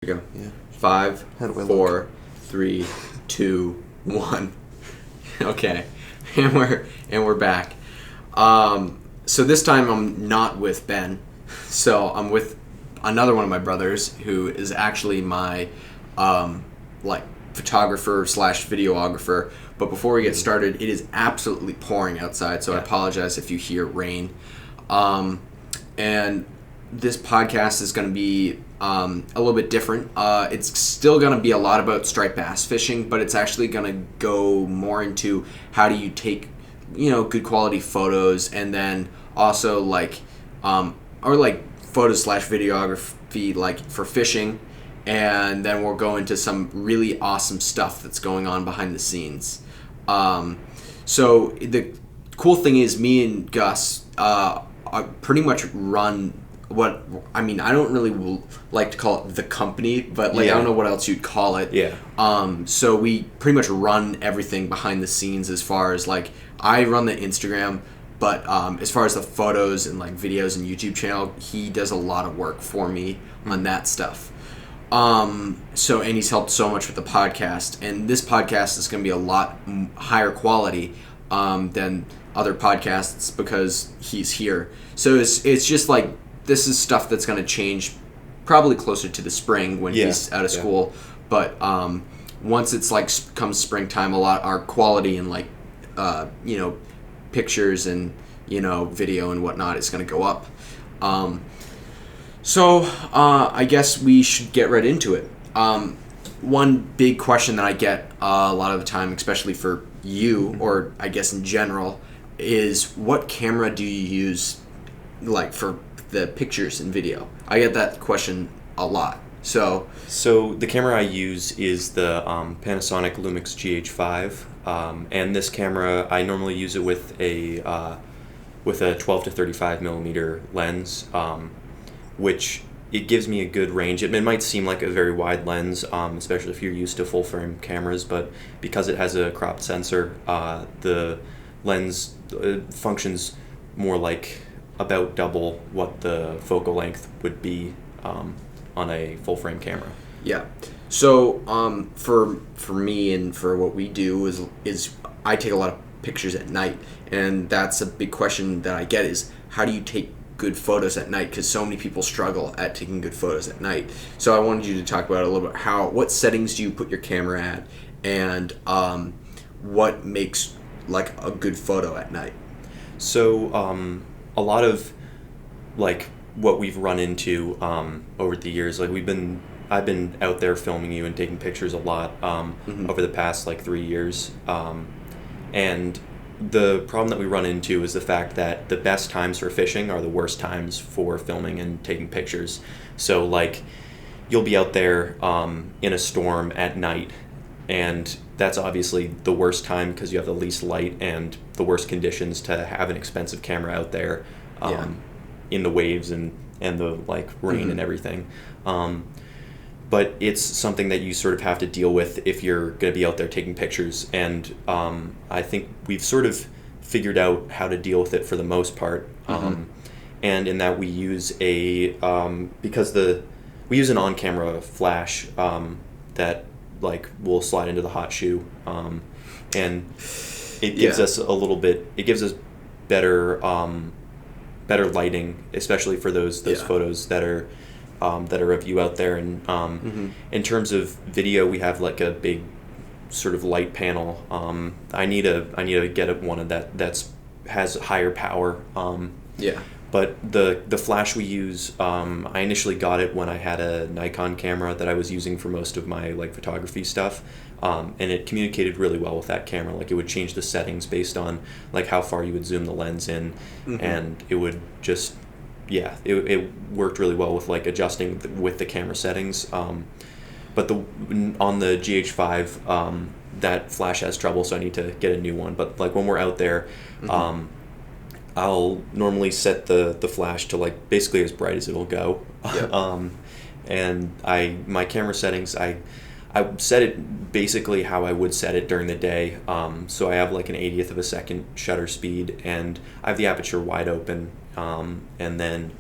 We go. Yeah. 5, How do I 4, look? 3, 2, 1. Okay, and we're back. So this time I'm not with Ben. So I'm with another one of my brothers who is actually my photographer / videographer. But before we get started, it is absolutely pouring outside, so I apologize if you hear rain. And this podcast is going to be a little bit different. It's still going to be a lot about striped bass fishing, but it's actually going to go more into how do you take, good quality photos, and then also photos / videography for fishing, and then we'll go into some really awesome stuff that's going on behind the scenes. So the cool thing is, me and Gus pretty much run I don't really like to call it the company, but I don't know what else you'd call it. Yeah. So we pretty much run everything behind the scenes, as far as I run the Instagram, but as far as the photos and videos and YouTube channel, he does a lot of work for me on that stuff. And he's helped so much with the podcast, and this podcast is going to be a lot higher quality than other podcasts because he's here. So it's just this is stuff that's going to change probably closer to the spring when he's out of school. But once it's comes springtime, our quality and pictures and video and whatnot is going to go up. So I guess we should get right into it. One big question that I get a lot of the time, especially for you, or I guess in general, is what camera do you use for the pictures and video? I get that question a lot. So the camera I use is the Panasonic Lumix GH5, and this camera I normally use it with a 12 to 35 millimeter lens, which it gives me a good range. It might seem like a very wide lens, especially if you're used to full frame cameras, but because it has a cropped sensor, the lens functions more like about double what the focal length would be on a full frame camera. Yeah. So for me and for what we do is I take a lot of pictures at night, and that's a big question that I get is how do you take good photos at night, because so many people struggle at taking good photos at night. So I wanted you to talk about a little bit what settings do you put your camera at, and what makes a good photo at night. So a lot of what we've run into over the years, I've been out there filming you and taking pictures a lot over the past 3 years, and the problem that we run into is the fact that the best times for fishing are the worst times for filming and taking pictures. So you'll be out there in a storm at night, and that's obviously the worst time because you have the least light and the worst conditions to have an expensive camera out there in the waves and the rain and everything. But it's something that you sort of have to deal with if you're going to be out there taking pictures. And I think we've sort of figured out how to deal with it for the most part. And in that we use we use an on-camera flash that will slide into the hot shoe. And it gives us it gives us better lighting, especially for those photos that are of you out there. And in terms of video, we have a big sort of light panel. I need to get one of that has higher power. But the flash we use, I initially got it when I had a Nikon camera that I was using for most of my photography stuff, and it communicated really well with that camera. It would change the settings based on how far you would zoom the lens in, and it would just it worked really well with adjusting with the camera settings. But on the GH5, that flash has trouble, so I need to get a new one. But when we're out there, I'll normally set the flash to basically as bright as it'll go. And my camera settings, I set it basically how I would set it during the day. So I have an 80th of a second shutter speed, and I have the aperture wide open. And then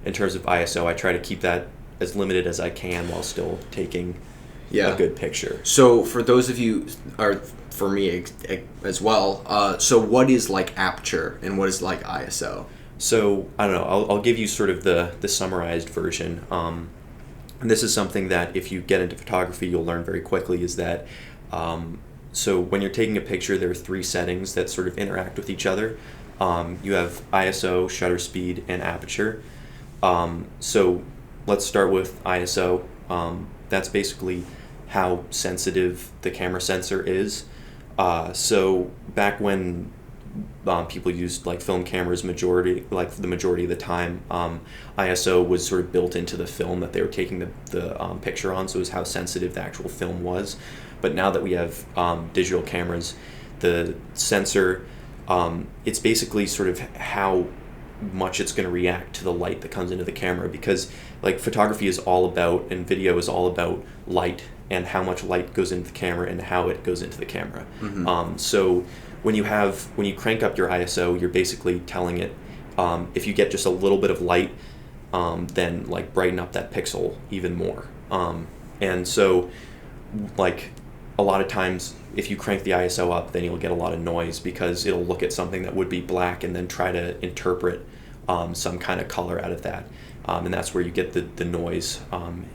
in terms of ISO, I try to keep that as limited as I can while still taking Yeah. a good picture. So for those of you, or for me as well, so what is like aperture and what is like ISO? So I don't know. I'll give you sort of the summarized version. And this is something that if you get into photography, you'll learn very quickly. Is that so when you're taking a picture, there are 3 settings that sort of interact with each other. You have ISO, shutter speed, and aperture. So let's start with ISO. That's basically how sensitive the camera sensor is. So back when people used like film cameras, the majority of the time, ISO was sort of built into the film that they were taking the picture on, so it was how sensitive the actual film was. But now that we have digital cameras, the sensor, it's basically sort of how much it's going to react to the light that comes into the camera, because like photography is all about, and video is all about light and how much light goes into the camera and how it goes into the camera. So when you crank up your ISO, you're basically telling it, if you get just a little bit of light, then like brighten up that pixel even more. And so like a lot of times if you crank the ISO up, then you'll get a lot of noise because it'll look at something that would be black and then try to interpret some kind of color out of that. And that's where you get the noise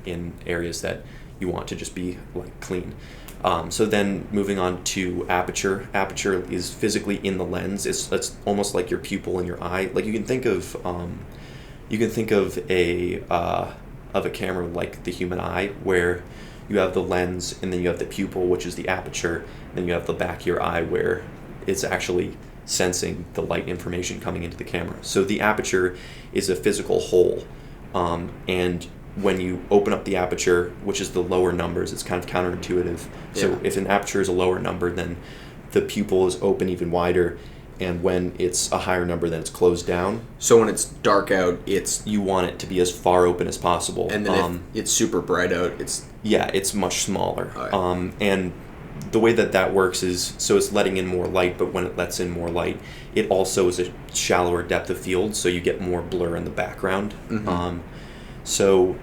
in areas that you want to just be like clean. So then moving on to aperture. Aperture is physically in the lens. It's almost like your pupil in your eye. Like you can think of a camera like the human eye, where you have the lens and then you have the pupil, which is the aperture, and then you have the back of your eye where it's actually sensing the light information coming into the camera. So the aperture is a physical hole, and when you open up the aperture, which is the lower numbers, it's kind of counterintuitive. So if an aperture is a lower number, then the pupil is open even wider, and when it's a higher number, then it's closed down. So when it's dark out, you want it to be as far open as possible. And then if it's super bright out, it's much smaller. Right. And the way that works is, so it's letting in more light, but when it lets in more light, it also is a shallower depth of field, so you get more blur in the background. So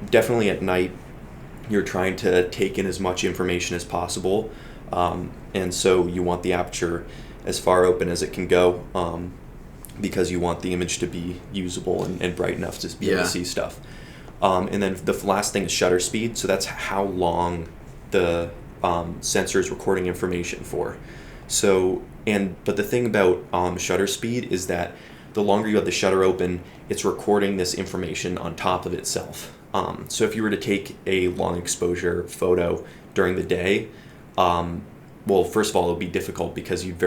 definitely at night, you're trying to take in as much information as possible. And so you want the aperture as far open as it can go, because you want the image to be usable and bright enough to be able to see stuff. And then the last thing is shutter speed. So that's how long the sensor is recording information for. But the thing about shutter speed is that the longer you have the shutter open, it's recording this information on top of itself. So if you were to take a long exposure photo during the day, well, first of all, it would be difficult because you'd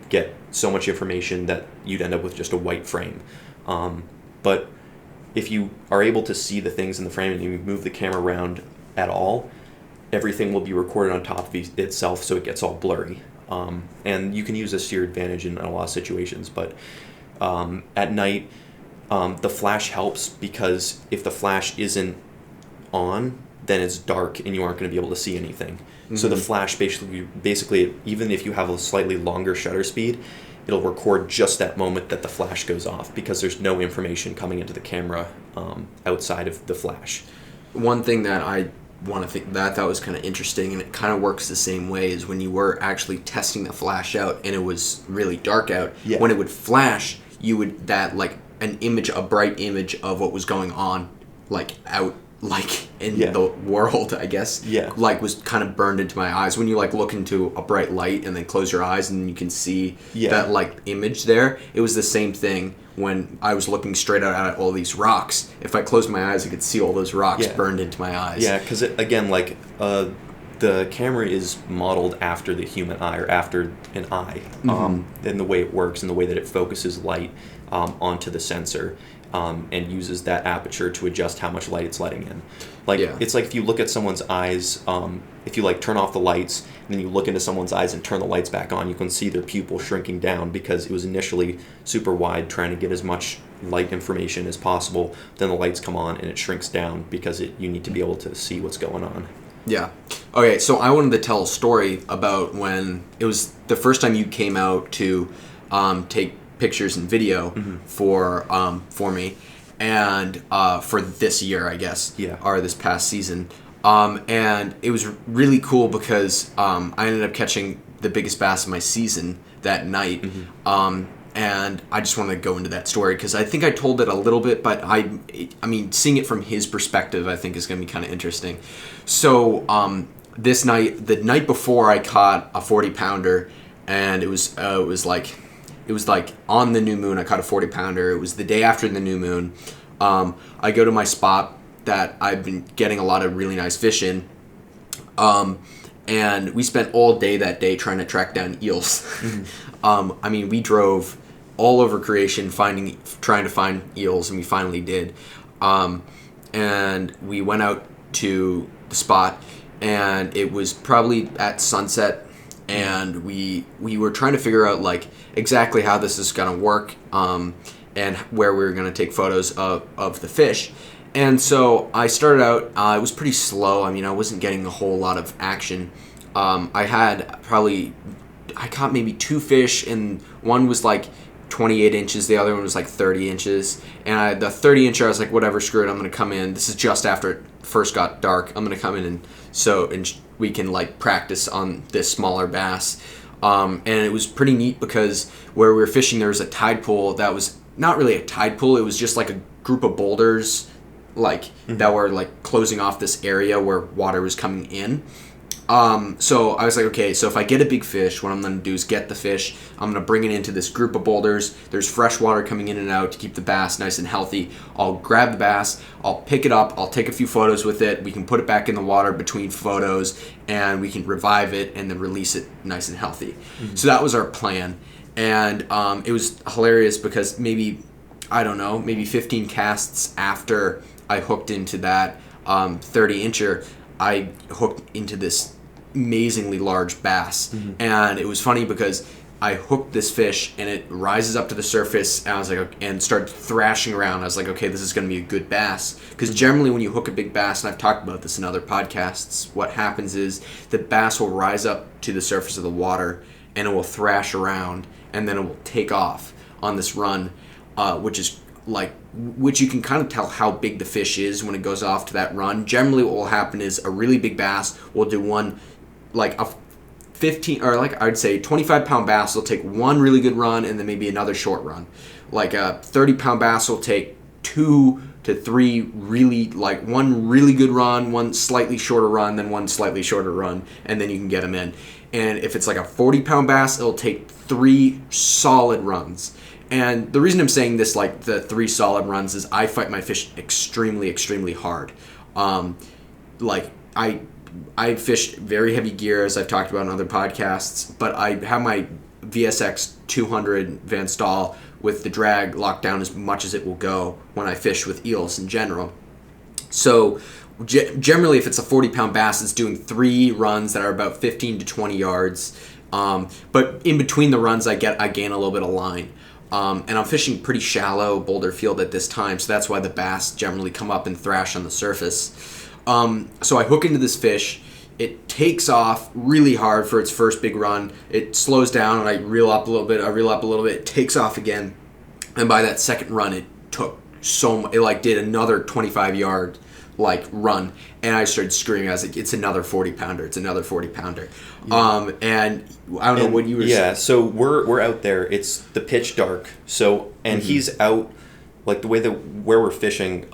get so much information that you'd end up with just a white frame. But if you are able to see the things in the frame and you move the camera around at all, everything will be recorded on top of itself, so it gets all blurry. And you can use this to your advantage in a lot of situations, but at night, the flash helps, because if the flash isn't on, then it's dark and you aren't going to be able to see anything. So the flash basically, even if you have a slightly longer shutter speed, it'll record just that moment that the flash goes off, because there's no information coming into the camera outside of the flash. One thing that I want to think that was kind of interesting, and it kind of works the same way, is when you were actually testing the flash out and it was really dark out, when it would flash, you would a bright image of what was going on, like out, like in the world, I guess, like was kind of burned into my eyes. When you like look into a bright light and then close your eyes and you can see that like image there, it was the same thing when I was looking straight out at all these rocks. If I closed my eyes, I could see all those rocks burned into my eyes. Yeah, because again, like the camera is modeled after the human eye, or after an eye, in the way it works and the way that it focuses light onto the sensor. And uses that aperture to adjust how much light it's letting in. It's like if you look at someone's eyes, if you like turn off the lights and then you look into someone's eyes and turn the lights back on, you can see their pupil shrinking down, because it was initially super wide, trying to get as much light information as possible. Then the lights come on and it shrinks down because you need to be able to see what's going on. Yeah. Okay, so I wanted to tell a story about when it was the first time you came out to take pictures and video for me, and for this year, I guess, Yeah. or this past season. And it was really cool because I ended up catching the biggest bass of my season that night. And I just want to go into that story because I think I told it a little bit, but I mean, seeing it from his perspective, I think is going to be kind of interesting. So this night, the night before, I caught a 40-pounder, and it was like on the new moon. I caught a 40-pounder. It was the day after the new moon. I go to my spot that I've been getting a lot of really nice fish in. And we spent all day that day trying to track down eels. I mean, we drove all over Creation trying to find eels, and we finally did. And we went out to the spot, and it was probably at sunset, and we were trying to figure out like exactly how this is going to work, and where we were going to take photos of the fish. And so I started out, it was pretty slow. I mean, I wasn't getting a whole lot of action. I caught maybe 2 fish, and one was like 28 inches, the other one was like 30 inches. And the 30 incher, I was like, whatever, screw it, I'm going to come in. This is just after it first got dark. I'm going to come in and we can like practice on this smaller bass. And it was pretty neat because where we were fishing, there was a tide pool that was not really a tide pool. It was just like a group of boulders that were like closing off this area where water was coming in. So I was like, okay, so if I get a big fish, what I'm going to do is get the fish. I'm going to bring it into this group of boulders. There's fresh water coming in and out to keep the bass nice and healthy. I'll grab the bass. I'll pick it up. I'll take a few photos with it. We can put it back in the water between photos, and we can revive it and then release it nice and healthy. So that was our plan. And it was hilarious because maybe 15 casts after I hooked into that 30-incher, I hooked into this amazingly large bass. And it was funny because I hooked this fish and it rises up to the surface, and I was like, and started thrashing around. I was like, okay, this is going to be a good bass. Because generally when you hook a big bass, and I've talked about this in other podcasts, what happens is the bass will rise up to the surface of the water and it will thrash around, and then it will take off on this run, which you can kind of tell how big the fish is when it goes off to that run. Generally what will happen is a really big bass will do one, like a 15 or like I'd say 25-pound bass will take one really good run and then maybe another short run. Like a 30-pound bass will take 2 to 3 really, like one really good run, one slightly shorter run, then one slightly shorter run, and then you can get them in. And if it's like a 40-pound bass, it'll take 3 solid runs. And the reason I'm saying this, like the 3 solid runs, is I fight my fish extremely, extremely hard. I fish very heavy gear, as I've talked about in other podcasts, but I have my VSX 200 Van Staal with the drag locked down as much as it will go when I fish with eels in general. So generally, if it's a 40-pound bass, it's doing 3 runs that are about 15 to 20 yards. But in between the runs, I gain a little bit of line. And I'm fishing pretty shallow boulder field at this time, so that's why the bass generally come up and thrash on the surface. So I hook into this fish. It takes off really hard for its first big run. It slows down, and I reel up a little bit. It takes off again, and by that second run, it took so much. It did another 25-yard run, and I started screaming. I was like, "It's another 40-pounder! It's another 40-pounder!" Yeah. And I don't know what you were. Yeah, so we're out there. It's the pitch dark. So he's out. Like the way where we're fishing,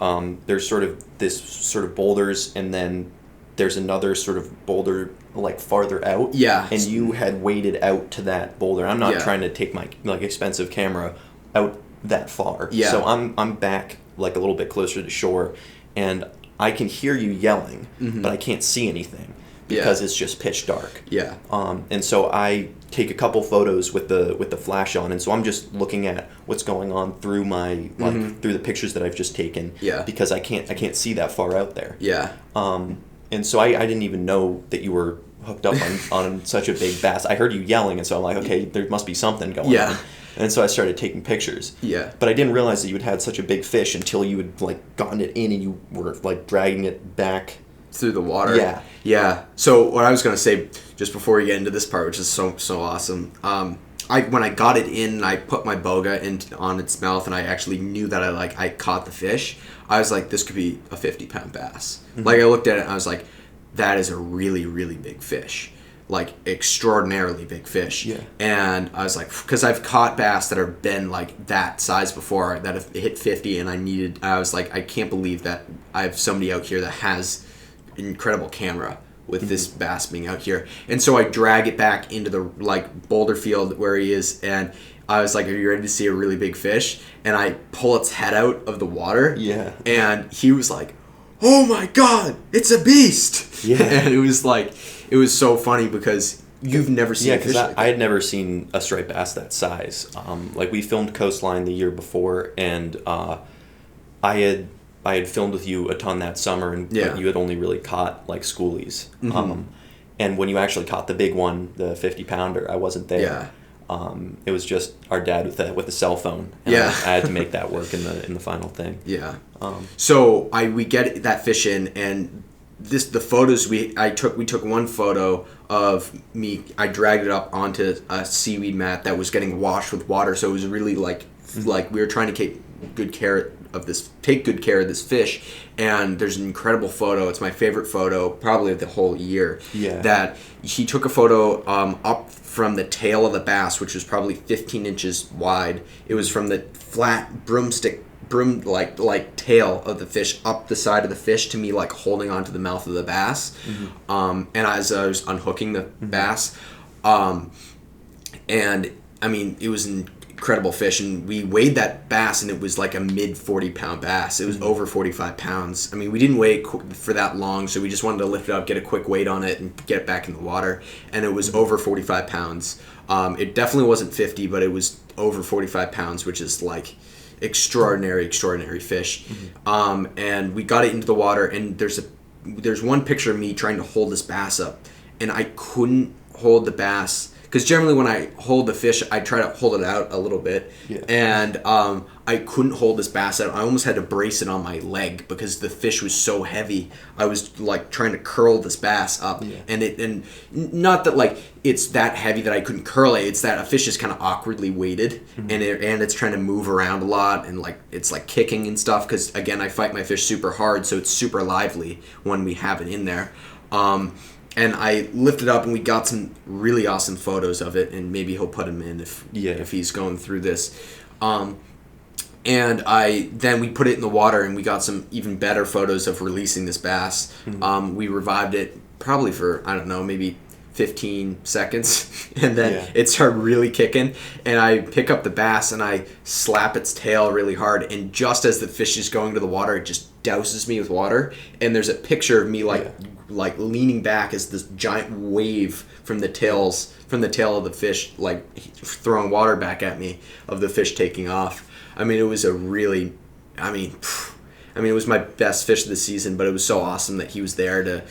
there's sort of this sort of boulders, and then there's another sort of boulder farther out. Yeah. And you had waded out to that boulder. I'm not trying to take my expensive camera out that far. Yeah. So I'm back a little bit closer to shore, and I can hear you yelling, but I can't see anything because it's just pitch dark. Yeah. And so I take a couple photos with the flash on, and so I'm just looking at what's going on through my through the pictures that I've just taken. Yeah. Because I can't see that far out there. Yeah. And so I didn't even know that you were hooked up on such a big bass. I heard you yelling, and so I'm like, okay, there must be something going on. And so I started taking pictures. Yeah. But I didn't realize that you had such a big fish until you had gotten it in and you were dragging it back through the water. Yeah. Yeah. So what I was going to say just before we get into this part, which is so awesome. when I got it in and I put my boga on its mouth and I actually knew that I caught the fish, I was like, this could be a 50-pound bass. Mm-hmm. Like, I looked at it and I was like, that is a really, really big fish. Like, extraordinarily big fish. Yeah. And I was like, because I've caught bass that have been like that size before, that have hit 50, and I was like, I can't believe that I have somebody out here that has incredible camera with this bass being out here. And so I drag it back into the like boulder field where he is, and I was like, are you ready to see a really big fish? And I pull its head out of the water. Yeah. And he was like, oh my god, it's a beast. Yeah. And it was like, it was so funny because you've never seen a fish like that. I had never seen a striped bass that size. Like, we filmed Coastline the year before, and I had filmed with you a ton that summer, and but you had only really caught like schoolies. Mm-hmm. And when you actually caught the big one, the 50-pounder, I wasn't there. Yeah. It was just our dad with a cell phone. And I had to make that work in the final thing. Yeah. So we get that fish in, and the photos we took one photo of me. I dragged it up onto a seaweed mat that was getting washed with water, so it was really like we were trying to take good care of this fish. And there's an incredible photo. It's my favorite photo probably of the whole year. Yeah. That he took a photo up from the tail of the bass, which was probably 15 inches wide. It was from the flat broom like tail of the fish up the side of the fish to me, like holding onto the mouth of the bass. Mm-hmm. And as I was unhooking the bass, and I mean, it was an incredible fish, and we weighed that bass, and it was like a mid 40-pound bass. It was over 45 pounds. I mean, we didn't weigh it for that long, so we just wanted to lift it up, get a quick weight on it, and get it back in the water. And it was over 45 pounds. It definitely wasn't 50, but it was over 45 pounds, which is like extraordinary fish. Mm-hmm. And we got it into the water, and there's one picture of me trying to hold this bass up, and I couldn't hold the bass. Because generally when I hold the fish, I try to hold it out a little bit. Yeah. And I couldn't hold this bass out. I almost had to brace it on my leg because the fish was so heavy. I was like trying to curl this bass up. Yeah. And not that like it's that heavy that I couldn't curl it. It's that a fish is kind of awkwardly weighted. Mm-hmm. And it's trying to move around a lot. And like it's like kicking and stuff. Because again, I fight my fish super hard. So it's super lively when we have it in there. And I lifted up, and we got some really awesome photos of it, and maybe he'll put them in if he's going through this. And then we put it in the water, and we got some even better photos of releasing this bass. Mm-hmm. We revived it probably for, I don't know, maybe 15 seconds, and then it started really kicking, and I pick up the bass, and I slap its tail really hard, and just as the fish is going to the water, it just douses me with water, and there's a picture of me like leaning back as this giant wave from the tail of the fish, like throwing water back at me, of the fish taking off. I mean, it was it was my best fish of the season, but it was so awesome that he was there to,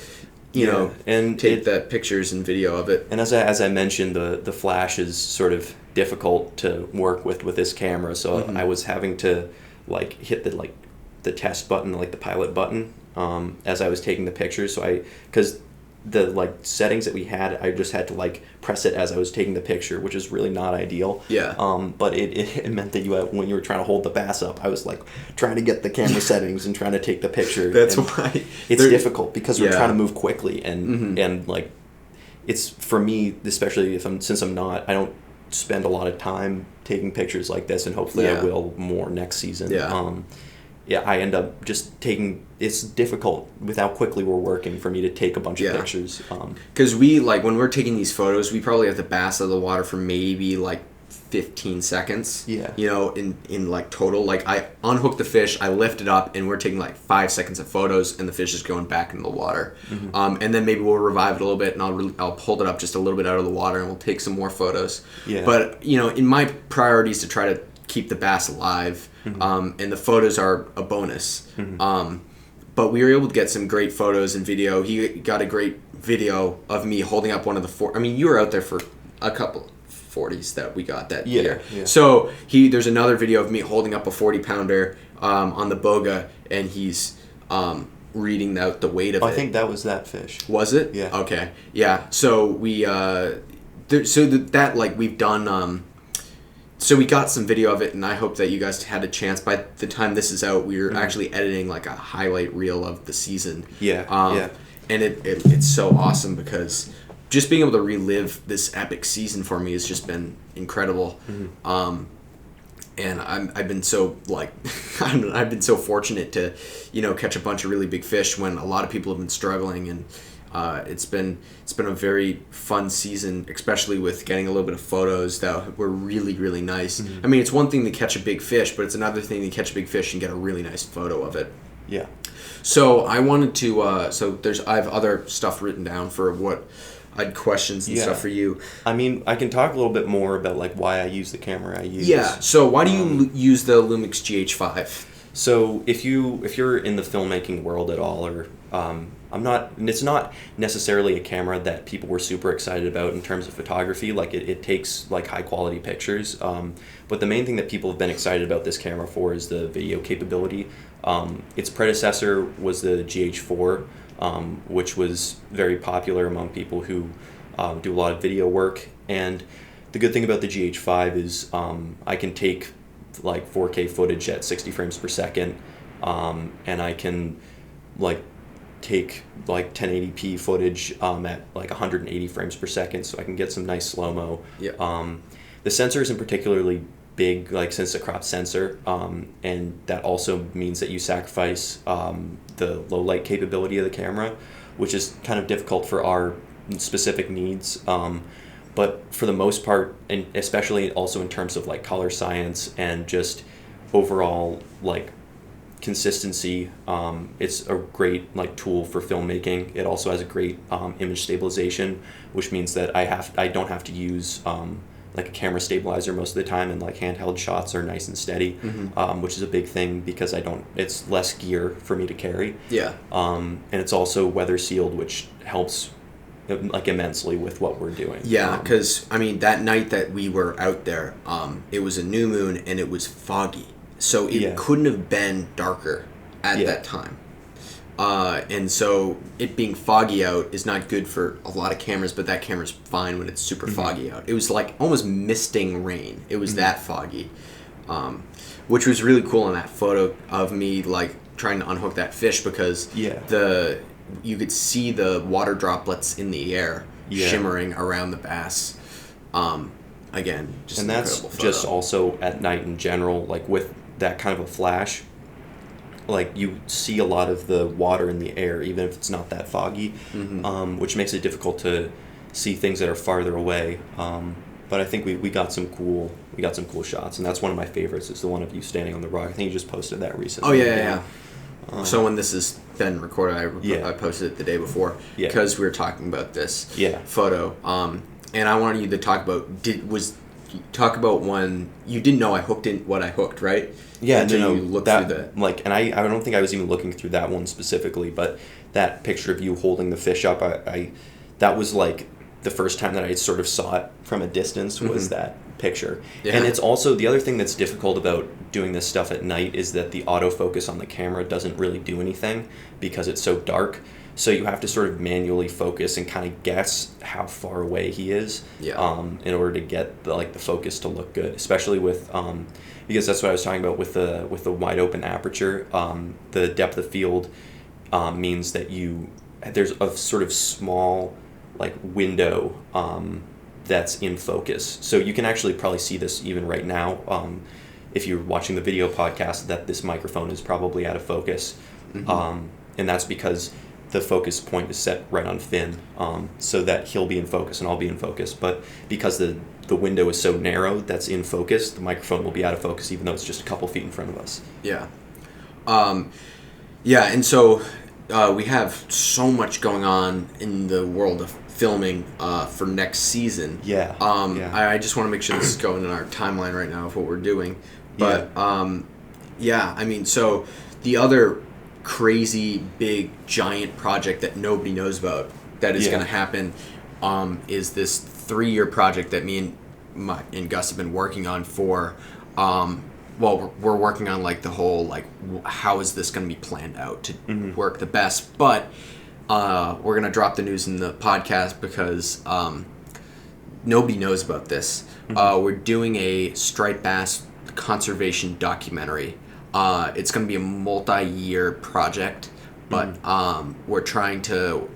and take the pictures and video of it. And as I mentioned, the flash is sort of difficult to work with this camera, so I was having to like hit the test button, like the pilot button, as I was taking the pictures. So because the like settings that we had, I just had to like press it as I was taking the picture, which is really not ideal. Yeah. But it meant that when you were trying to hold the bass up, I was like trying to get the camera settings and trying to take the picture. That's why it's difficult, because we're trying to move quickly, and like it's, for me especially, I don't spend a lot of time taking pictures like this, and hopefully I will more next season. I end up just it's difficult with how quickly we're working for me to take a bunch of pictures. Because we, like, when we're taking these photos, we probably have the bass out of the water for maybe, like, 15 seconds. Yeah. In like, total. Like, I unhook the fish, I lift it up, and we're taking, like, 5 seconds of photos, and the fish is going back into the water. Mm-hmm. And then maybe we'll revive it a little bit, and I'll hold it up just a little bit out of the water, and we'll take some more photos. Yeah. But, in my priority is to try to keep the bass alive. Mm-hmm. And the photos are a bonus. Mm-hmm. But we were able to get some great photos and video. He got a great video of me holding up one of the you were out there for a couple 40s that we got that year. Yeah. So there's another video of me holding up a 40-pounder on the boga, and he's reading out the weight of it. I think that was that fish. Was it? Yeah. Okay. Yeah. So we that like we've done. So we got some video of it, and I hope that you guys had a chance. By the time this is out, we're actually editing like a highlight reel of the season. Yeah. And it's so awesome because just being able to relive this epic season for me has just been incredible. And I've been so like I've been so fortunate to catch a bunch of really big fish when a lot of people have been struggling, and it's been a very fun season, especially with getting a little bit of photos that were really, really nice. I mean, it's one thing to catch a big fish, but it's another thing to catch a big fish and get a really nice photo of it. Yeah. So I wanted to I have other stuff written down for what I had questions and stuff for you. I mean, I can talk a little bit more about like why I use the camera I use. Yeah. So why do you use the Lumix GH5? So if you're in the filmmaking world at all, or it's not necessarily a camera that people were super excited about in terms of photography. Like it takes like high quality pictures. But the main thing that people have been excited about this camera for is the video capability. Its predecessor was the GH4, which was very popular among people who do a lot of video work. And the good thing about the GH5 is I can take like 4K footage at 60 frames per second, and I can like take like 1080p footage at like 180 frames per second, so I can get some nice slow-mo. Yeah. The sensor isn't particularly big, like since it's a crop sensor, and that also means that you sacrifice the low light capability of the camera, which is kind of difficult for our specific needs. But for the most part, and especially also in terms of like color science and just overall like consistency, it's a great like tool for filmmaking. It also has a great image stabilization, which means that I don't have to use like a camera stabilizer most of the time, and like handheld shots are nice and steady, which is a big thing because it's less gear for me to carry. Yeah. And it's also weather sealed, which helps like immensely with what we're doing. Yeah, because I mean that night that we were out there, it was a new moon and it was foggy, so it couldn't have been darker at that time. And so it being foggy out is not good for a lot of cameras, but that camera's fine when it's super foggy out. It was like almost misting rain. It was that foggy, which was really cool in that photo of me like trying to unhook that fish because you could see the water droplets in the air shimmering around the bass. Again, just and an that's incredible photo. just also at night in general, like with that kind of a flash, like you see a lot of the water in the air, even if it's not that foggy, which makes it difficult to see things that are farther away. But I think we got some cool shots, and that's one of my favorites. Is the one of you standing on the rock. I think you just posted that recently. Oh yeah. So when this has been recorded, I posted it the day before because we were talking about this photo. And I wanted you to talk about when you didn't know I hooked in what I hooked, right? Yeah, until you looked through the like, and I don't think I was even looking through that one specifically, but that picture of you holding the fish up, I that was like the first time that I sort of saw it from a distance was that picture. Yeah. And it's also the other thing that's difficult about doing this stuff at night is that the autofocus on the camera doesn't really do anything because it's so dark. So you have to sort of manually focus and kind of guess how far away he is in order to get the focus to look good, especially with because that's what I was talking about with the wide open aperture. The depth of field means that there's a sort of small like window that's in focus. So you can actually probably see this even right now if you're watching the video podcast, that this microphone is probably out of focus. And that's because the focus point is set right on Finn, so that he'll be in focus and I'll be in focus. But because the window is so narrow that's in focus, the microphone will be out of focus even though it's just a couple feet in front of us. Yeah. And so we have so much going on in the world of filming for next season. I just want to make sure this is going in our timeline right now of what we're doing. But I mean, so the other crazy big giant project that nobody knows about that is going to happen is this 3-year project that me and Gus have been working on for we're working on like the whole like how is this going to be planned out to work the best, but we're going to drop the news in the podcast because nobody knows about this. We're doing a striped bass conservation documentary. It's going to be a multi-year project, but we're trying to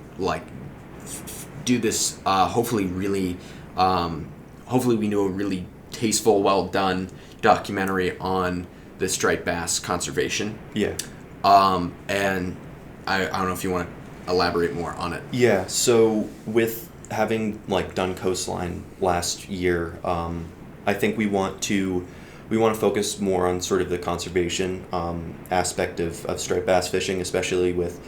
do this. Hopefully, really. Hopefully, we do a really tasteful, well done documentary on the striped bass conservation. Yeah. And I don't know if you want to elaborate more on it. Yeah. So with having done Coastline last year, I think we want to focus more on sort of the conservation aspect of striped bass fishing, especially with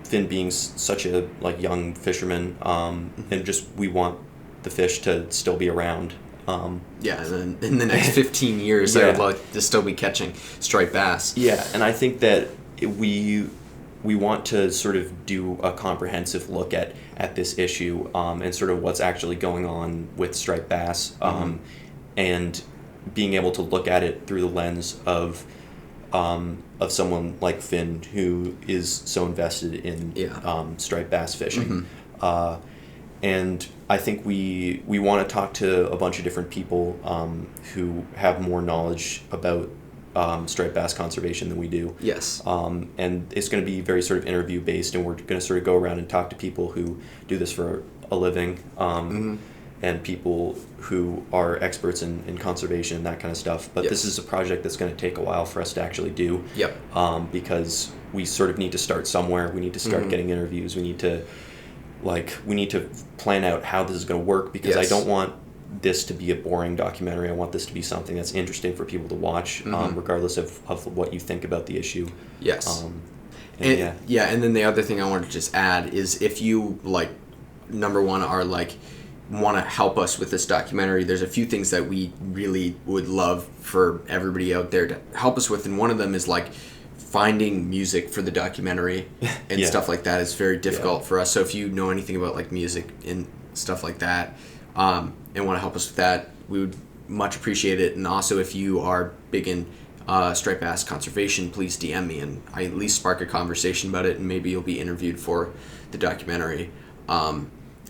Finn being such a young fisherman, and just we want the fish to still be around. And then in the next 15 years, I would like to still be catching striped bass. Yeah, and I think that we want to sort of do a comprehensive look at this issue and sort of what's actually going on with striped bass, and being able to look at it through the lens of someone like Finn, who is so invested in striped bass fishing. And I think we want to talk to a bunch of different people who have more knowledge about striped bass conservation than we do. Yes. And it's going to be very sort of interview based, and we're going to sort of go around and talk to people who do this for a living, and people who are experts in conservation and that kind of stuff. But this is a project that's going to take a while for us to actually do. Yep. Because we sort of need to start somewhere. We need to start getting interviews. We need to plan out how this is going to work, because I don't want this to be a boring documentary. I want this to be something that's interesting for people to watch, regardless of what you think about the issue. Yes. And then the other thing I wanted to just add is, if you number one are want to help us with this documentary, there's a few things that we really would love for everybody out there to help us with, and one of them is finding music for the documentary and stuff like that is very difficult for us. So if you know anything about music and stuff like that, and want to help us with that, we would much appreciate it. And also, if you are big in striped bass conservation, please DM me and I at least spark a conversation about it, and maybe you'll be interviewed for the documentary.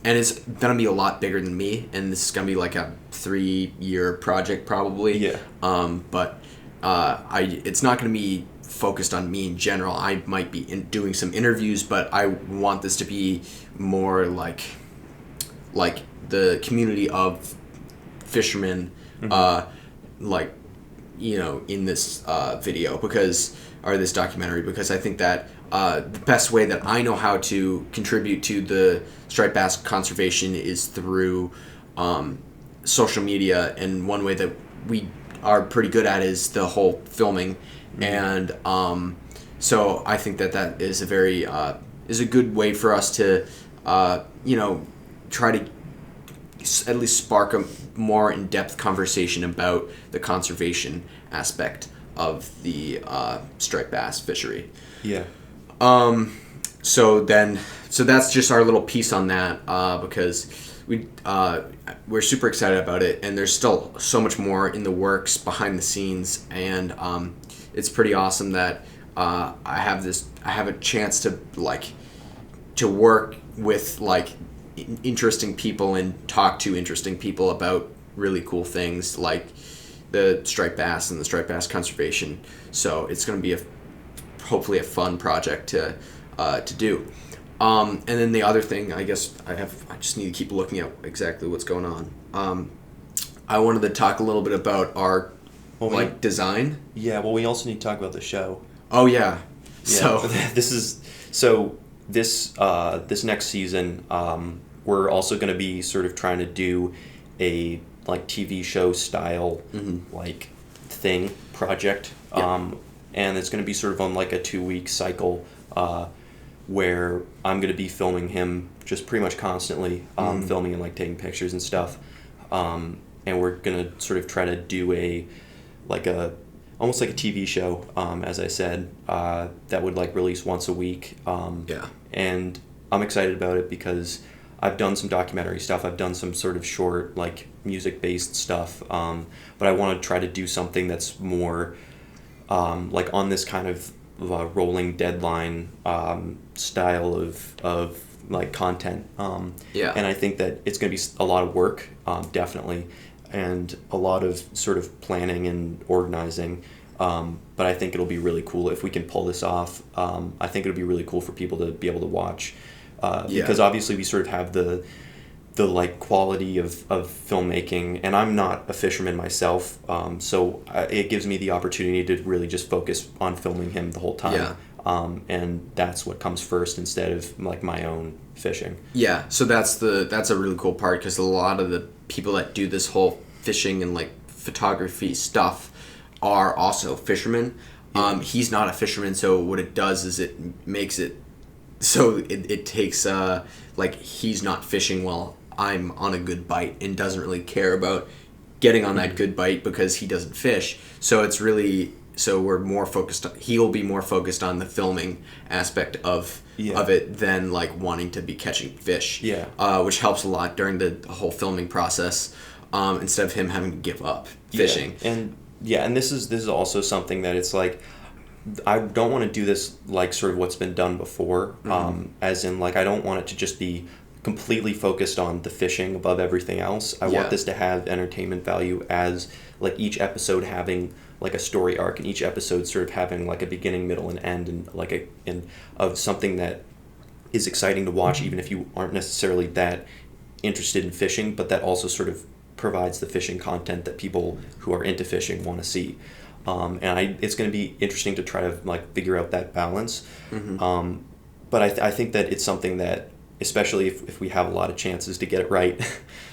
And it's gonna be a lot bigger than me, and this is gonna be a 3-year project probably. Yeah. But it's not gonna be focused on me in general. I might be doing some interviews, but I want this to be more like the community of fishermen, in this video, or this documentary, because I think that the best way that I know how to contribute to the striped bass conservation is through social media, and one way that we are pretty good at is the whole filming. And so I think that is a very is a good way for us to try to at least spark a more in-depth conversation about the conservation aspect of the striped bass fishery. Yeah. So that's just our little piece on that, because we're super excited about it, and there's still so much more in the works behind the scenes, and it's pretty awesome that I have a chance to work with interesting people and talk to interesting people about really cool things like the striped bass and the striped bass conservation. So it's going to be hopefully a fun project to do. And then the other thing, I guess I just need to keep looking at exactly what's going on. I wanted to talk a little bit about our design. Yeah, well, we also need to talk about the show. Oh yeah. So this next season, we're also going to be sort of trying to do a TV show style thing project, and it's going to be sort of on a 2-week cycle, where I'm going to be filming him just pretty much constantly, filming and taking pictures and stuff, and we're going to sort of try to do almost like a TV show, as I said, that would release once a week. And I'm excited about it because I've done some documentary stuff. I've done some sort of short, music-based stuff. But I want to try to do something that's more, on this kind of, rolling deadline style of like content. Yeah. And I think that it's going to be a lot of work, definitely, and a lot of sort of planning and organizing. But I think it'll be really cool if we can pull this off. I think it'll be really cool for people to be able to watch, because obviously we sort of have the like quality of filmmaking, and I'm not a fisherman myself, so it gives me the opportunity to really just focus on filming him the whole time. Yeah. And that's what comes first instead of like my own fishing. Yeah, so that's a really cool part, because a lot of the people that do this whole fishing and like photography stuff are also fishermen. He's not a fisherman, so what it does is it makes it so it takes like he's not fishing while I'm on a good bite, and doesn't really care about getting on that good bite because he doesn't fish. So it's really, so we're more focused on, he'll be more focused on the filming aspect of it than like wanting to be catching fish. Which helps a lot during the whole filming process, instead of him having to give up fishing. And this is also something that it's like, I don't want to do this like sort of what's been done before, as in like I don't want it to just be completely focused on the fishing above everything else. I want this to have entertainment value, as like each episode having like a story arc, and each episode sort of having like a beginning, middle, and end, and like of something that is exciting to watch, even if you aren't necessarily that interested in fishing, but that also sort of provides the fishing content that people who are into fishing want to see. It's going to be interesting to try to like figure out that balance. But I think that it's something that, especially if we have a lot of chances to get it right,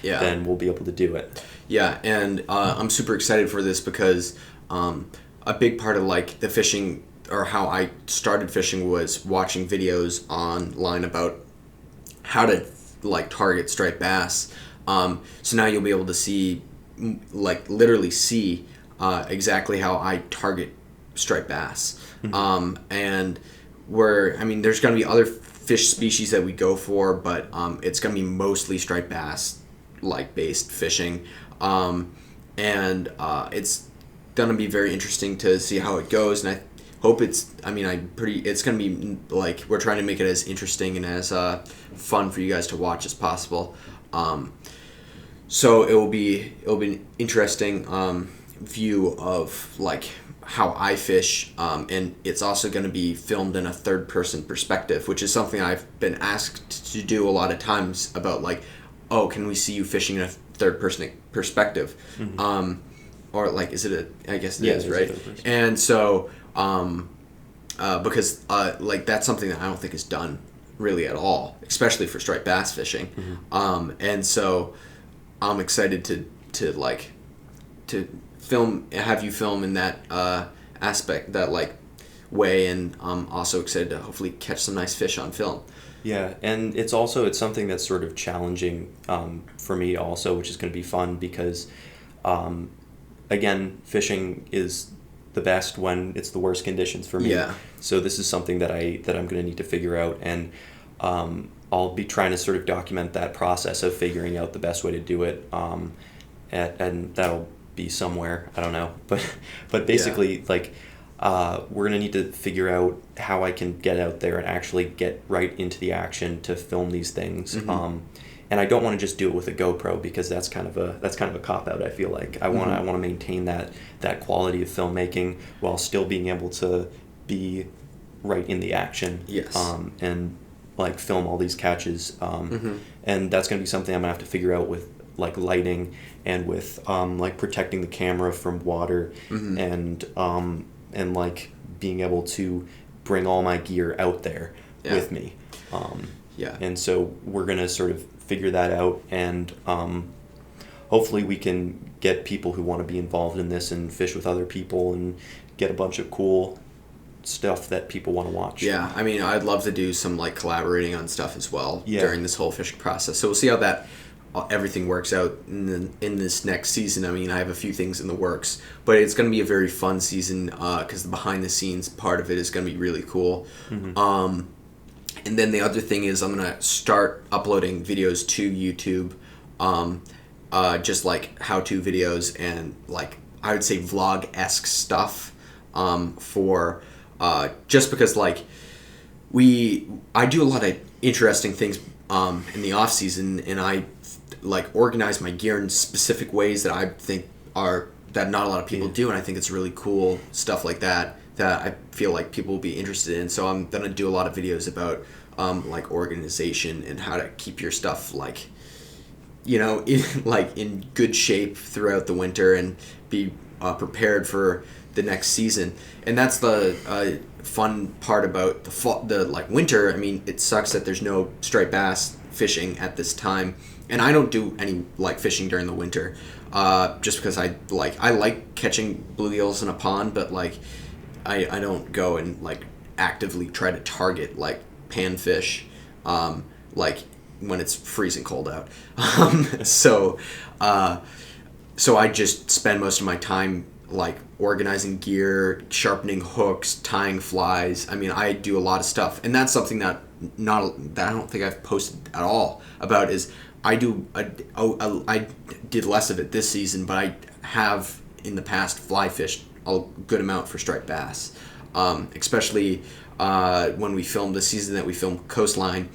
then we'll be able to do it. Yeah, and I'm super excited for this, because a big part of like the fishing, or how I started fishing, was watching videos online about how to like target striped bass. So now you'll be able to see, like literally see exactly how I target striped bass. And there's going to be other fish species that we go for, but it's going to be mostly striped bass like based fishing. It's going to be very interesting to see how it goes, and I hope it's going to be like, we're trying to make it as interesting and as fun for you guys to watch as possible. So it'll be an interesting view of like how I fish, and it's also going to be filmed in a third-person perspective, which is something I've been asked to do a lot of times about, like, oh, can we see you fishing in a third-person perspective? Or like, is it I guess it is, right? And so, because like that's something that I don't think is done really at all, especially for striped bass fishing. And so I'm excited to have you film in that aspect, that like way, and I'm also excited to hopefully catch some nice fish on film. Yeah, and it's something that's sort of challenging for me also, which is going to be fun, because again, fishing is the best when it's the worst conditions for me. So this is something that I'm going to need to figure out, and I'll be trying to sort of document that process of figuring out the best way to do it, and that'll be somewhere, I don't know, but basically like we're gonna need to figure out how I can get out there and actually get right into the action to film these things. And I don't want to just do it with a GoPro, because that's kind of a cop out. I feel like I want to maintain that quality of filmmaking while still being able to be right in the action. And like film all these catches. And that's gonna be something I'm gonna have to figure out with like lighting, and with like protecting the camera from water, and like being able to bring all my gear out there with me. And so we're gonna sort of figure that out, and hopefully we can get people who want to be involved in this and fish with other people and get a bunch of cool stuff that people want to watch. I'd love to do some like collaborating on stuff as well during this whole fishing process. So we'll see how that everything works out in this next season. I have a few things in the works, but it's going to be a very fun season, because the behind the scenes part of it is going to be really cool. And then the other thing is I'm going to start uploading videos to YouTube, just like how-to videos and like I would say vlog-esque stuff, for just because like I do a lot of interesting things in the off season, and I like organize my gear in specific ways that I think that not a lot of people do, and I think it's really cool stuff like that I feel like people will be interested in. So I'm gonna do a lot of videos about like organization and how to keep your stuff like, in good shape throughout the winter and be prepared for the next season. And that's the fun part about the fall, the like winter. I mean, it sucks that there's no striped bass fishing at this time, and I don't do any like fishing during the winter, just because I like catching bluegills in a pond, but like I don't go and like actively try to target like panfish, like when it's freezing cold out. So I just spend most of my time like organizing gear, sharpening hooks, tying flies. I mean, I do a lot of stuff, and that's something that I don't think I've posted at all about. Is I did less of it this season, but I have in the past fly fished a good amount for striped bass, especially when we filmed the season that we filmed Coastline.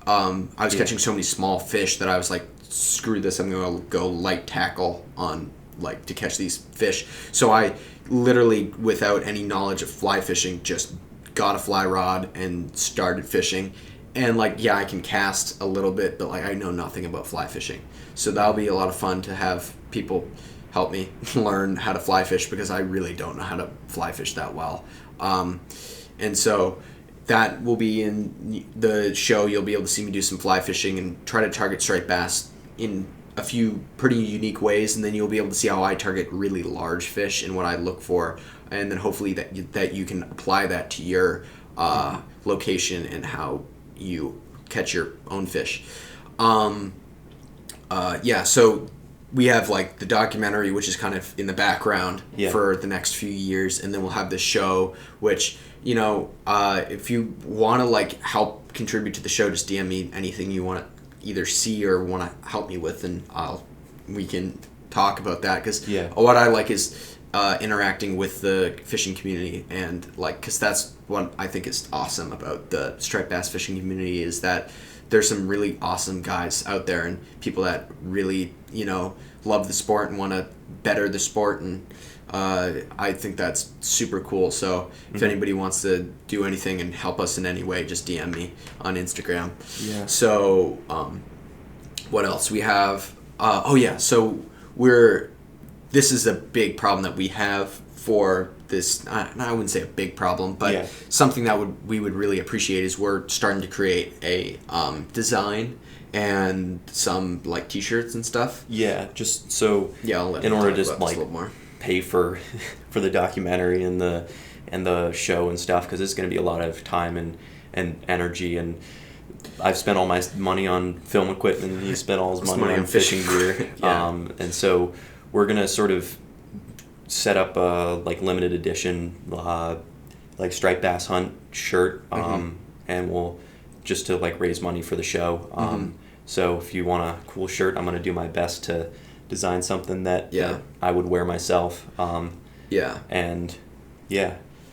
I was catching so many small fish that I was like, screw this, I'm going to go light tackle on like to catch these fish. So I literally, without any knowledge of fly fishing, just got a fly rod and started fishing. And like, yeah, I can cast a little bit, but like I know nothing about fly fishing. So that'll be a lot of fun to have people help me learn how to fly fish, because I really don't know how to fly fish that well. And so that will be in the show. You'll be able to see me do some fly fishing and try to target striped bass in a few pretty unique ways, and then you'll be able to see how I target really large fish and what I look for, and then hopefully that you can apply that to your location and how you catch your own fish. So we have like the documentary, which is kind of in the background for the next few years, and then we'll have the show, which if you want to like help contribute to the show, just DM me anything you want to either see or want to help me with, and we can talk about that, because what I like is interacting with the fishing community, and like, because that's what I think is awesome about the striped bass fishing community, is that there's some really awesome guys out there and people that really love the sport and want to better the sport, and I think that's super cool. So if anybody wants to do anything and help us in any way, just DM me on Instagram. So what else we have? So this is a big problem that we have for this. I wouldn't say a big problem, but something that we would really appreciate is we're starting to create a design and some like t-shirts and stuff. Just so in order to just like pay for the documentary and the show and stuff, because it's going to be a lot of time and energy, and I've spent all my money on film equipment, and he spent all his money on fishing gear. And so we're going to sort of set up a like limited edition like striped bass hunt shirt, and we'll just to like raise money for the show. So if you want a cool shirt, I'm going to do my best to design something that I would wear myself. I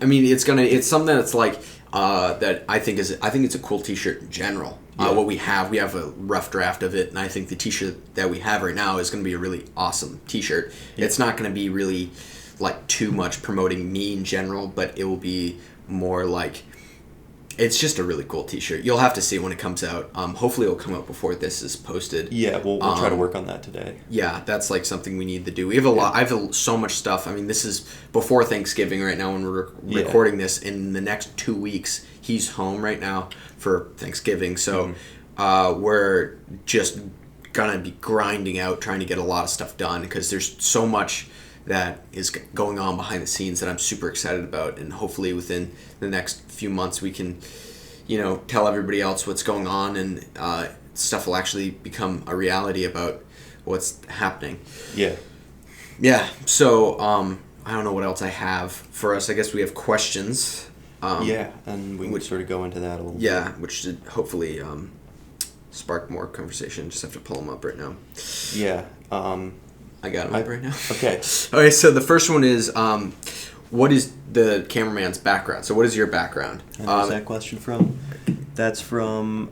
mean, it's something that's like that I think it's a cool t-shirt in general. What we have a rough draft of it, and I think the t-shirt that we have right now is going to be a really awesome t-shirt. It's not going to be really like too much promoting me in general, but it will be more like, it's just a really cool t-shirt. You'll have to see when it comes out. Hopefully it'll come out before this is posted. We'll try to work on that today. That's like something we need to do. We have a lot. I have so much stuff. I mean, this is before Thanksgiving right now when we're recording this. In the next 2 weeks, he's home right now for Thanksgiving. So we're just gonna be grinding out, trying to get a lot of stuff done, because there's so much that is going on behind the scenes that I'm super excited about, and hopefully within the next few months we can, tell everybody else what's going on, and stuff will actually become a reality about what's happening. So I don't know what else I have for us. I guess we have questions. And we can sort of go into that a little bit. Which should hopefully spark more conversation. Just have to pull them up right now. I got them up right now. Okay. Okay, so the first one is, what is the cameraman's background? So what is your background? And where's that question from? That's from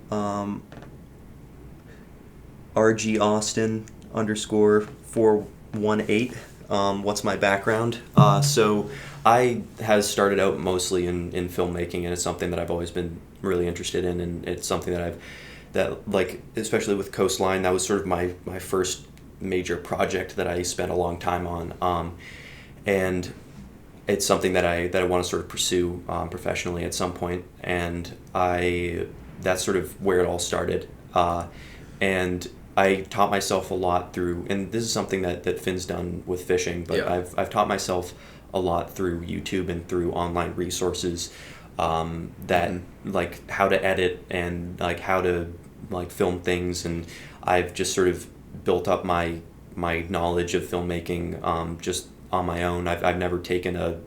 RG Austin _418. What's my background? So I has started out mostly in filmmaking, and it's something that I've always been really interested in, and it's something that especially with Coastline, that was sort of my first major project that I spent a long time on, and it's something that I want to sort of pursue professionally at some point, and that's sort of where it all started, and I taught myself a lot through, and this is something that Finn's done with fishing, but yeah. I've taught myself a lot through YouTube and through online resources, that like how to edit and like how to like film things, and I've just sort of built up my knowledge of filmmaking just on my own. I've never taken a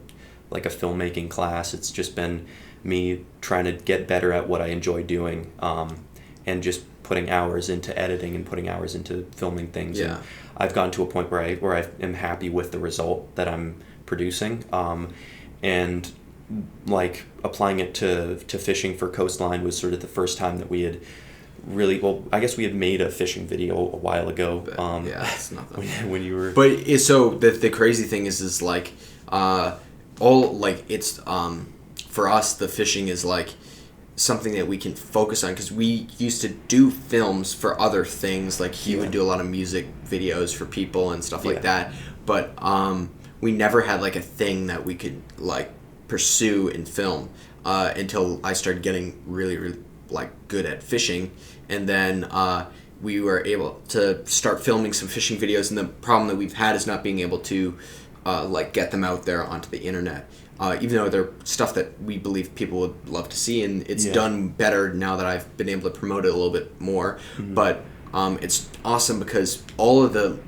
filmmaking class. It's just been me trying to get better at what I enjoy doing, and just putting hours into editing and putting hours into filming things. Yeah. And I've gotten to a point where I am happy with the result that I'm producing, and like applying it to fishing for Coastline was sort of the first time that we had really, well, I guess we had made a fishing video a while ago. Yeah, it's nothing. when you were. But so the crazy thing is like all like it's for us the fishing is like something that we can focus on, because we used to do films for other things, like he would do a lot of music videos for people and stuff like that, but we never had like a thing that we could like pursue in film until I started getting really, really like good at fishing, and then we were able to start filming some fishing videos, and the problem that we've had is not being able to like get them out there onto the internet, even though they're stuff that we believe people would love to see, and it's done better now that I've been able to promote it a little bit more. But it's awesome because all of the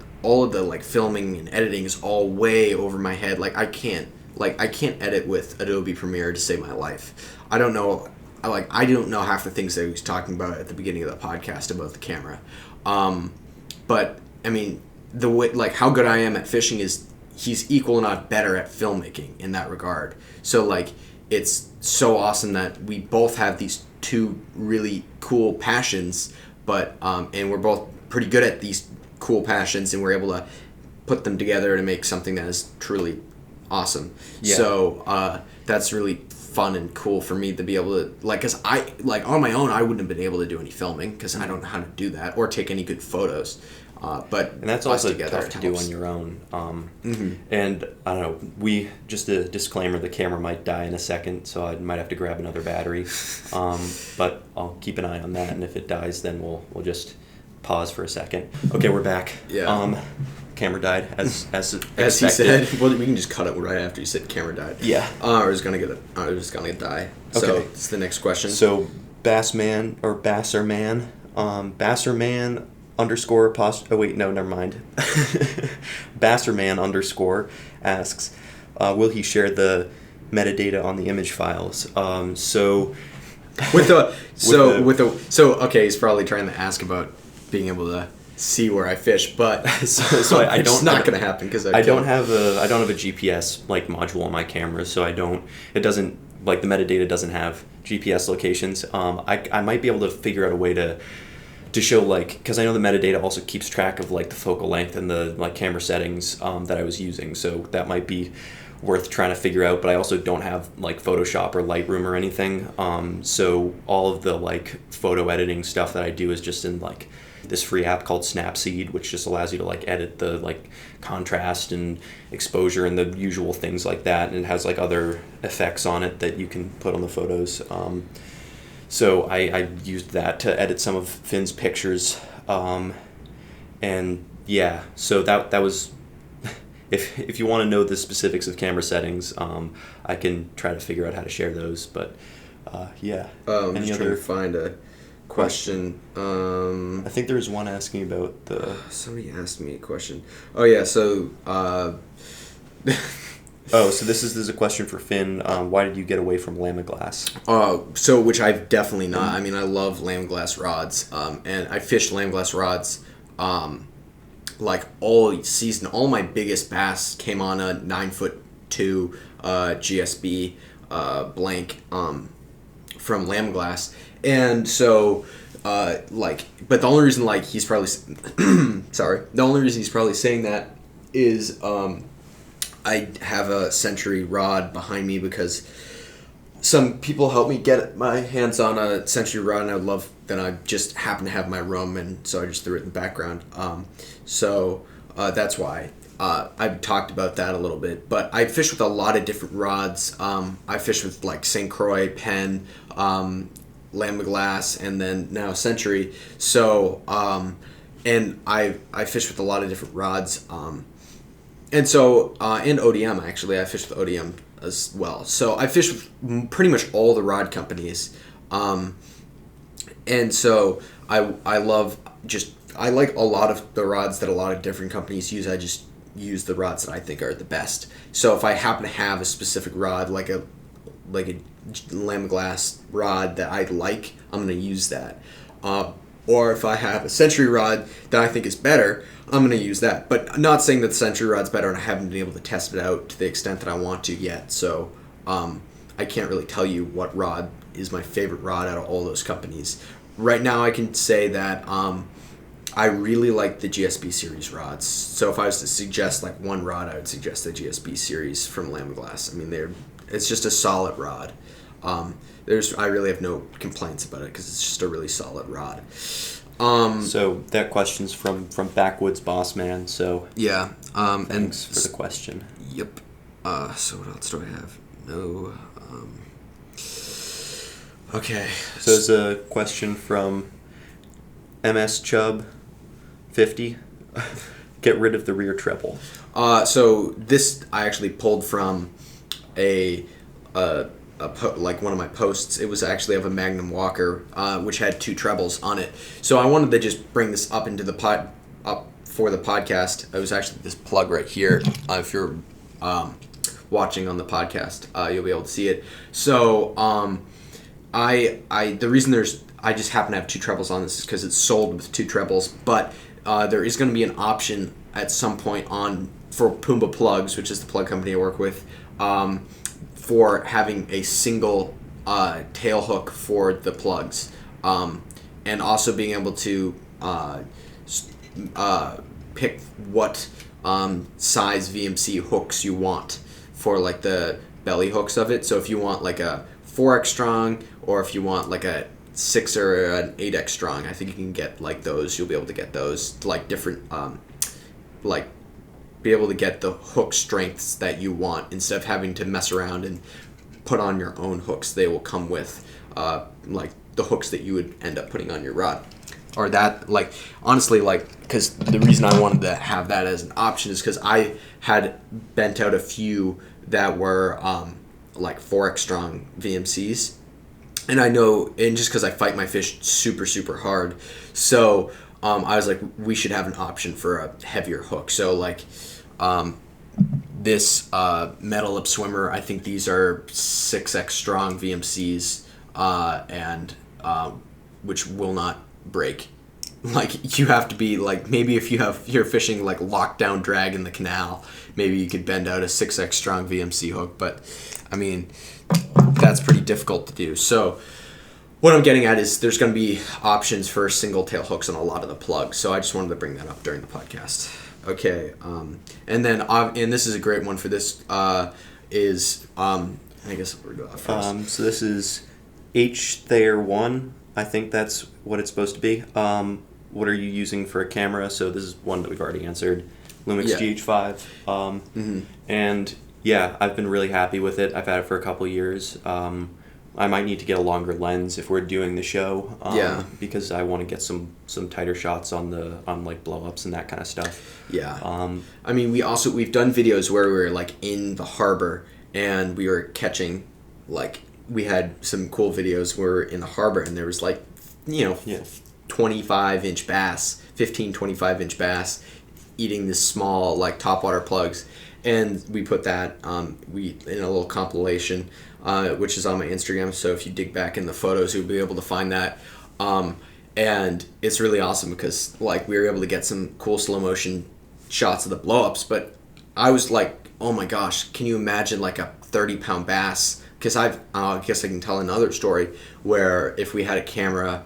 like filming and editing is all way over my head. Like I can't edit with Adobe Premiere to save my life. I don't know half the things that he was talking about at the beginning of the podcast about the camera. But I mean, the way, like how good I am at fishing is he's equal, not better, at filmmaking in that regard. So like it's so awesome that we both have these two really cool passions, but and we're both pretty good at these cool passions, and we're able to put them together to make something that is truly awesome. Yeah. So that's really fun and cool for me to be able to, like, because I, like, on my own, I wouldn't have been able to do any filming because I don't know how to do that or take any good photos. And that's also tough to do on your own. And I don't know, just a disclaimer, the camera might die in a second, so I might have to grab another battery. But I'll keep an eye on that, and if it dies, then we'll just pause for a second. Okay, we're back. Yeah. Camera died as he said. Well, we can just cut it right after you said camera died. Yeah. Or it's gonna die. Okay. So it's the next question. So Bassman _ oh wait, no, never mind. Basserman _ asks, will he share the metadata on the image files? So he's probably trying to ask about being able to see where I fish, but so it's not going to happen because I don't have a GPS like module on my camera, so it doesn't like the metadata doesn't have GPS locations. I might be able to figure out a way to show, like, because I know the metadata also keeps track of like the focal length and the like camera settings that I was using, so that might be worth trying to figure out. But I also don't have like Photoshop or Lightroom or anything, so all of the like photo editing stuff that I do is just in like this free app called Snapseed, which just allows you to like edit the like contrast and exposure and the usual things like that, and it has like other effects on it that you can put on the photos. So I used that to edit some of Finn's pictures, and yeah, so that was. If you want to know the specifics of camera settings, I can try to figure out how to share those. But yeah. I'm just trying to find a question. I think there was one asking about the. Somebody asked me a question. Oh yeah, so. So this is a question for Finn. Why did you get away from Lamiglass? So which I've definitely not. I mean, I love Lamiglass rods, and I fished Lamiglass rods, like all season. All my biggest bass came on a 9'2", GSB blank from Lamb Glass. And so but the only reason he's probably sorry, the only reason he's probably saying that is I have a Century rod behind me because some people helped me get my hands on a Century rod, and I would love that. I just happen to have my room, and so I just threw it in the background. So that's why I've talked about that a little bit. But I fish with a lot of different rods. I fish with St. Croix, Penn, Lamb Glass, and then now Century. So and I fish with a lot of different rods. And so and ODM actually, I fish with ODM as well. So I fish with pretty much all the rod companies. And so I like a lot of the rods that a lot of different companies use. I just use the rods that I think are the best. So if I happen to have a specific rod, like a Lamb Glass rod that I like, I'm going to use that. Or if I have a Century rod that I think is better, I'm going to use that. But I'm not saying that the Century rod's better, and I haven't been able to test it out to the extent that I want to yet. So I can't really tell you what rod is my favorite rod out of all those companies. Right now I can say that I really like the GSB series rods. So if I was to suggest one rod, I would suggest the GSB series from Lamb Glass. I mean, it's just a solid rod. I really have no complaints about it because it's just a really solid rod. So that question's from Backwoods Boss Man. So yeah. Thanks for the question. Yep. So what else do I have? No. Okay. So there's a question from MS Chubb 50. Get rid of the rear treble. So this I actually pulled from one of my posts. It was actually of a Magnum Walker, which had 2 trebles on it. So I wanted to just bring this up into the up for the podcast. It was actually this plug right here. If you're watching on the podcast, you'll be able to see it. So the reason I just happen to have 2 trebles on this is because it's sold with 2 trebles, but there is going to be an option at some point for Pumbaa Plugs, which is the plug company I work with, for having a single tail hook for the plugs, and also being able to pick what size VMC hooks you want for the belly hooks of it. So if you want a 4X strong, or if you want a 6 or an 8X strong, I think you can get those. You'll be able to get those different be able to get the hook strengths that you want instead of having to mess around and put on your own hooks. They will come with the hooks that you would end up putting on your rod. Or that, honestly, because the reason I wanted to have that as an option is because I had bent out a few that were 4X strong VMCs. And I know, and just because I fight my fish super, super hard, so I was like, we should have an option for a heavier hook. So this metal lip swimmer, I think these are 6X strong VMCs, and which will not break. You have to be maybe if you're fishing lockdown drag in the canal, maybe you could bend out a 6X strong VMC hook, but I mean that's pretty difficult to do. So what I'm getting at is there's going to be options for single tail hooks on a lot of the plugs. So I just wanted to bring that up during the podcast. Okay, and then and this is a great one for this is I guess we're going first. So this is H Thayer 1. I think that's what it's supposed to be. What are you using for a camera? So this is one that we've already answered. Lumix GH5. And yeah, I've been really happy with it. I've had it for a couple of years. I might need to get a longer lens if we're doing the show. Because I want to get some tighter shots on blow ups and that kind of stuff. Yeah. I mean, we've done videos where we were in the harbor and we were catching we had some cool videos where we were in the harbor and there was 25-inch bass, 25-inch bass eating this small topwater plugs, and we put that in a little compilation, which is on my Instagram. So if you dig back in the photos, you'll be able to find that. And it's really awesome because we were able to get some cool slow motion shots of the blow ups. But I was like, oh my gosh, can you imagine a 30-pound bass. Because I guess I can tell another story where if we had a camera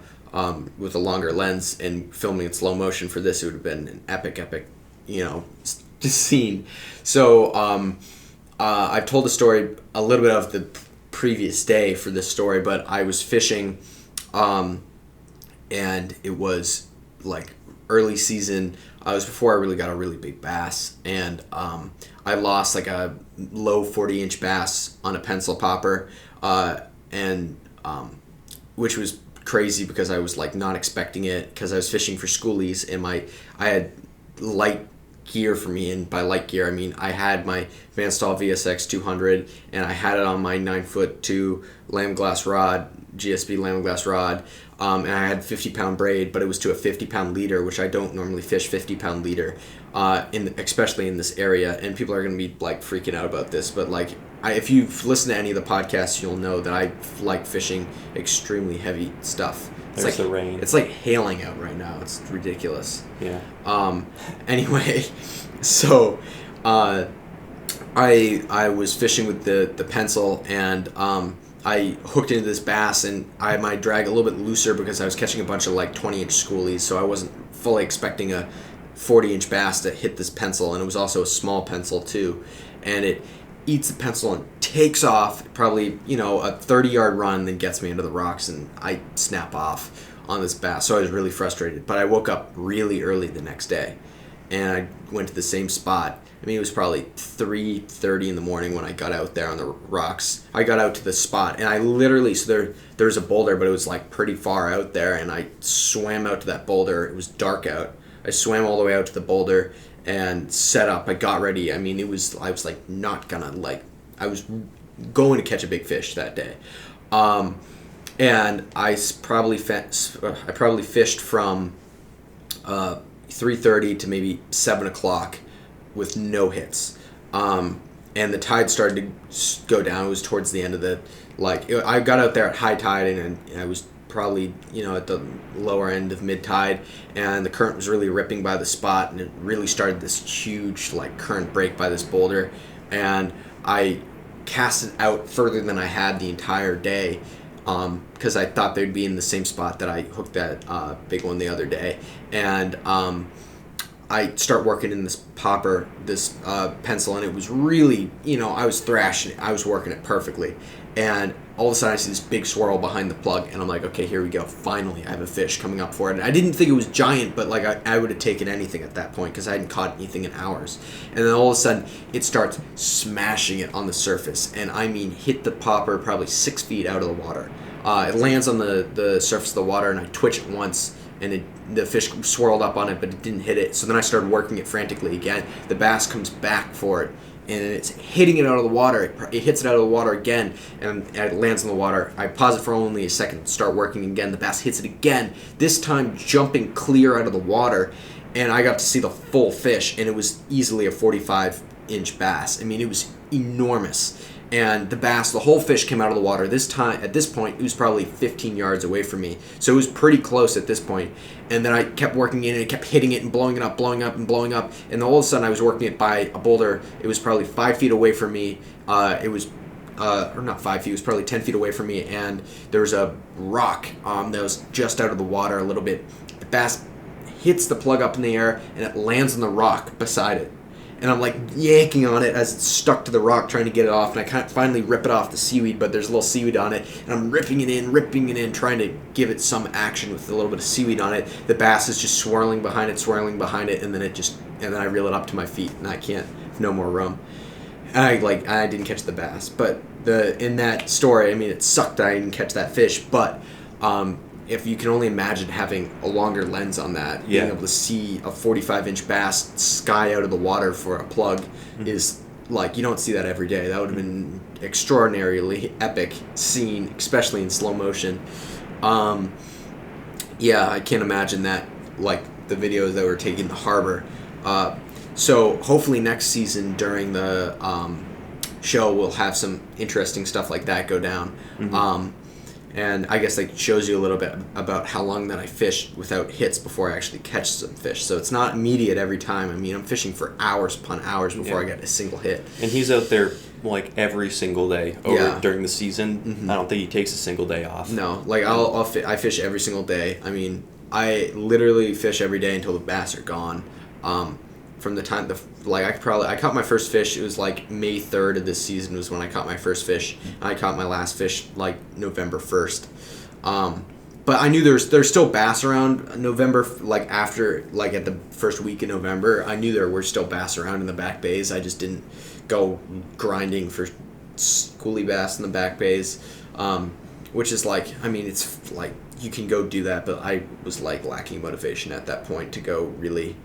with a longer lens and filming in slow motion for this, it would have been an epic, scene. So I've told the story a little bit of the previous day for this story, but I was fishing, and it was like early season. It was before I really got a really big bass, and I lost like a low 40-inch bass on a pencil popper, which was crazy because I was like not expecting it, because I was fishing for schoolies, and I had light gear for me, and by light gear I mean I had my Van Staal VSX 200, and I had it on my 9'2" lamb glass rod, GSB lamb glass rod, and I had 50-pound braid, but it was to a 50-pound leader, which I don't normally fish 50-pound leader, especially in this area, and people are going to be like freaking out about this, but like if you've listened to any of the podcasts, you'll know that I like fishing extremely heavy stuff. There's like the rain. It's like hailing out right now. It's ridiculous. Yeah. Anyway, so I was fishing with the pencil, and I hooked into this bass, and I might drag a little bit looser because I was catching a bunch of like 20-inch schoolies, so I wasn't fully expecting a 40-inch bass to hit this pencil, and it was also a small pencil too, and it eats the pencil and takes off, probably a 30-yard run, then gets me into the rocks, and I snap off on this bass. So I was really frustrated, but I woke up really early the next day, and I went to the same spot. I mean, it was probably 3:30 in the morning when I got out there on the rocks. I got out to the spot, and I literally, so there was a boulder, but it was like pretty far out there, and I swam out to that boulder. It was dark out. I swam all the way out to the boulder and set up. I got ready. I mean, I was like not gonna like, I was going to catch a big fish that day. And I probably fished from 3:30 to maybe 7 o'clock with no hits. And the tide started to go down. It was towards the end of I got out there at high tide, and I was probably at the lower end of mid tide, and the current was really ripping by the spot, and it really started this huge like current break by this boulder, and I cast it out further than I had the entire day, because I thought they'd be in the same spot that I hooked that big one the other day, and I start working in this popper, this pencil, and it was really, I was thrashing it. I was working it perfectly. And all of a sudden I see this big swirl behind the plug, and I'm like, okay, here we go. Finally, I have a fish coming up for it. And I didn't think it was giant, but like I would have taken anything at that point because I hadn't caught anything in hours. And then all of a sudden, it starts smashing it on the surface. And I mean, hit the popper probably 6 feet out of the water. It lands on the surface of the water, and I twitch it once, and the fish swirled up on it, but it didn't hit it. So then I started working it frantically again. The bass comes back for it, and it's hitting it out of the water. It hits it out of the water again, and it lands in the water. I pause it for only a second, start working again. The bass hits it again, this time jumping clear out of the water, and I got to see the full fish, and it was easily a 45-inch bass. I mean, it was enormous. And the whole fish came out of the water. At this point, it was probably 15 yards away from me. So it was pretty close at this point. And then I kept working in, and it kept hitting it and blowing it up, blowing up, and blowing up. And then all of a sudden, I was working it by a boulder. It was probably 5 feet away from me. Or not 5 feet, it was probably 10 feet away from me. And there was a rock that was just out of the water a little bit. The bass hits the plug up in the air, and it lands on the rock beside it. And I'm like yanking on it as it's stuck to the rock, trying to get it off. And I can't finally rip it off the seaweed, but there's a little seaweed on it. And I'm ripping it in, trying to give it some action with a little bit of seaweed on it. The bass is just swirling behind it, and then I reel it up to my feet, and I can't, no more room. And I didn't catch the bass. But in that story, I mean, it sucked that I didn't catch that fish, but if you can only imagine having a longer lens on that, being able to see a 45-inch bass sky out of the water for a plug is like, you don't see that every day. That would have been extraordinarily epic scene, especially in slow motion. I can't imagine that, like the videos that were taken in the harbor. So hopefully next season during the show, we'll have some interesting stuff like that go down. And I guess like shows you a little bit about how long that I fished without hits before I actually catch some fish. So it's not immediate every time. I mean, I'm fishing for hours upon hours before I get a single hit. And he's out there like every single day during the season. I don't think he takes a single day off. No, like I fish every single day. I mean, I literally fish every day until the bass are gone. From the time I caught my first fish. It was like May 3rd of this season was when I caught my first fish. I caught my last fish like November 1st. But I knew there's still bass around November, like after like at the first week in November. I knew there were still bass around in the back bays. I just didn't go grinding for schoolie bass in the back bays, which is like, I mean, it's like you can go do that, but I was like lacking motivation at that point to go really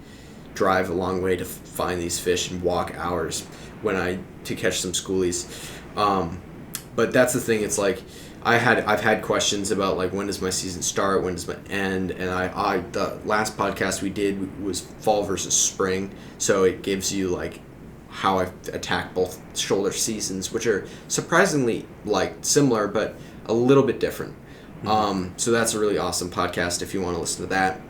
drive a long way to find these fish and walk hours to catch some schoolies. But that's the thing. It's like I've had questions about like when does my season start, when does my end, and I the last podcast we did was fall versus spring, so it gives you like how I attack both shoulder seasons, which are surprisingly like similar but a little bit different. So that's a really awesome podcast if you want to listen to that.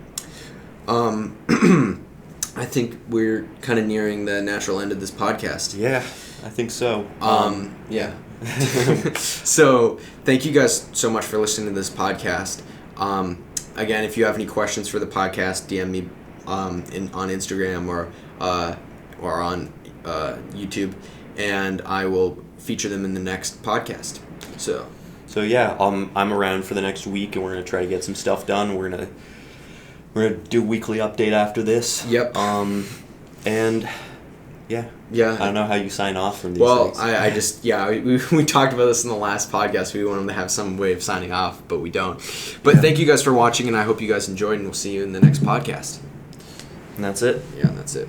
I think we're kind of nearing the natural end of this podcast. Yeah, I think so. Yeah. So thank you guys so much for listening to this podcast. Again, if you have any questions for the podcast, DM me on Instagram or on YouTube, and I will feature them in the next podcast. So yeah, I'm around for the next week, and we're gonna try to get some stuff done. We're gonna do a weekly update after this. Yep. And yeah. I don't know how you sign off from these things. I just, we talked about this in the last podcast. We wanted to have some way of signing off, but we don't. But thank you guys for watching, and I hope you guys enjoyed, and we'll see you in the next podcast. And that's it. Yeah, that's it.